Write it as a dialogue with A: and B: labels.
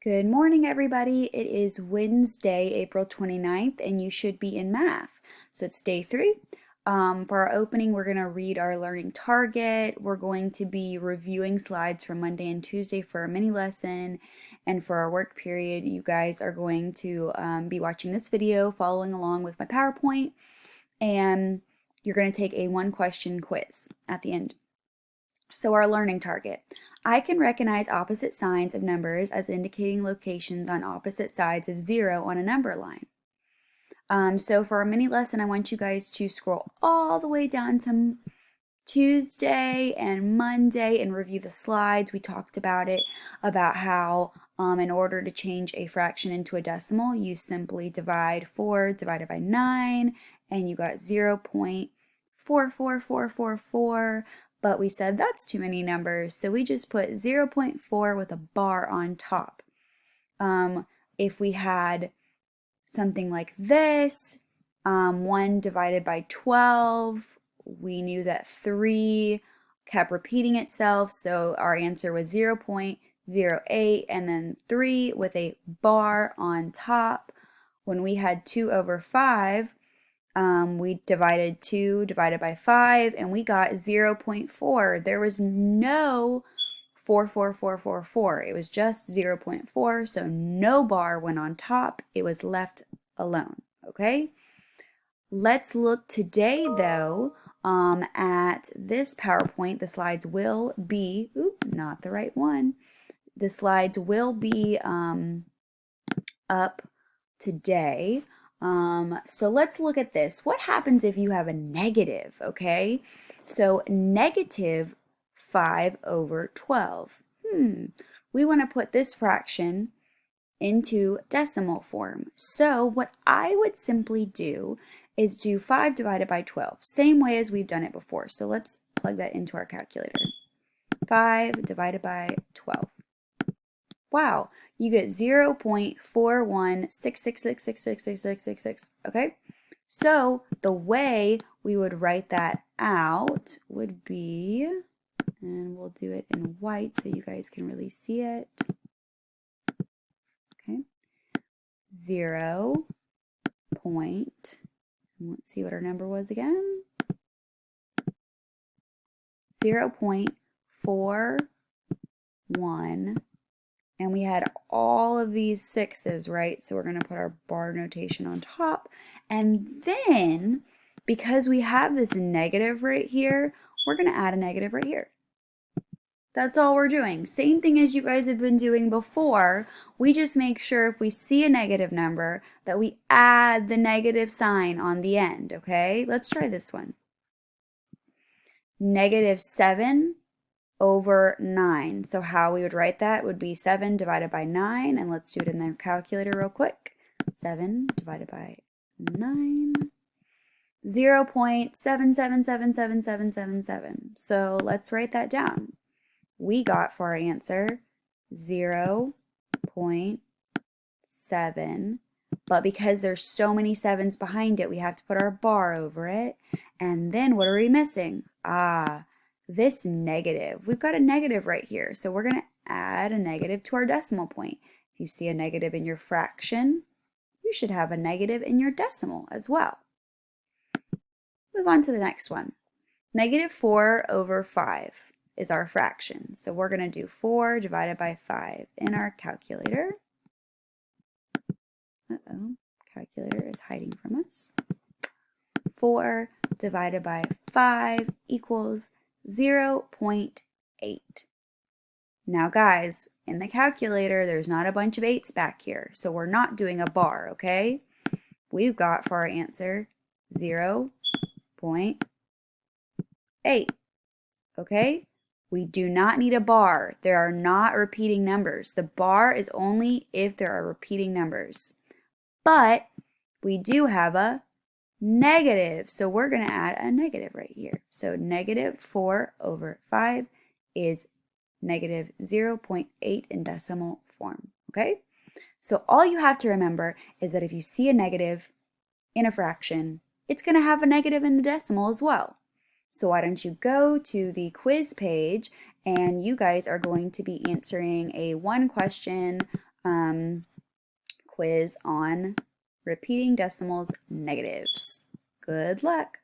A: Good morning, everybody. It is Wednesday, April 29th, and you should be in math. So it's day 3. For our opening, we're going to read our learning target. We're going to be reviewing slides from Monday and Tuesday for our mini lesson. And for our work period, you guys are going to be watching this video, following along with my PowerPoint, and you're going to take a 1-question quiz at the end. So our learning target. I can recognize opposite signs of numbers as indicating locations on opposite sides of 0 on a number line. So for our mini lesson, I want you guys to scroll all the way down to Tuesday and Monday and review the slides. We talked about it, about how in order to change a fraction into a decimal, you simply divide 4 divided by 9, and you got 0.44444. But we said that's too many numbers, so we just put 0.4 with a bar on top. If we had something like this, 1 divided by 12, we knew that 3 kept repeating itself, so our answer was 0.08, and then 3 with a bar on top. When we had 2 over 5, we divided 2 divided by 5, and we got 0.4. There was no 44444. It was just 0.4, so no bar went on top. It was left alone, okay? Let's look today, though, at this PowerPoint. The slides will be, not the right one. The slides will be up today. So let's look at this. What happens if you have a negative, okay? So negative 5 over 12. We want to put this fraction into decimal form. So what I would simply do is do 5 divided by 12, same way as we've done it before. So let's plug that into our calculator. 5 divided by 12. Wow, you get 0.416666666666, okay? So the way we would write that out would be, and we'll do it in white so you guys can really see it, okay? 0 point, let's see what our number was again, 0.41, and we had all of these 6's, right? So we're going to put our bar notation on top. And then, because we have this negative right here, we're going to add a negative right here. That's all we're doing. Same thing as you guys have been doing before. We just make sure if we see a negative number that we add the negative sign on the end, okay? Let's try this one. Negative 7 over 9. So how we would write that would be 7 divided by 9, and let's do it in the calculator real quick. 7 divided by 9, 0.777777. So let's write that down. We got for our answer 0.7, but because there's so many 7's behind it, we have to put our bar over it. And then what are we missing? This negative. We've got a negative right here, so we're going to add a negative to our decimal point. If you see a negative in your fraction, you should have a negative in your decimal as well. Move on to the next one. Negative 4 over 5 is our fraction, so we're going to do 4 divided by 5 in our calculator. Calculator is hiding from us. 4 divided by 5 equals 0.8. Now guys, in the calculator, there's not a bunch of 8's back here, so we're not doing a bar, okay? We've got for our answer 0.8, okay? We do not need a bar. There are not repeating numbers. The bar is only if there are repeating numbers. But we do have a negative, so we're going to add a negative right here. So negative 4 over 5 is negative 0.8 in decimal form, okay? So all you have to remember is that if you see a negative in a fraction, it's going to have a negative in the decimal as well. So why don't you go to the quiz page, and you guys are going to be answering a 1-question quiz on repeating decimals negatives. Good luck.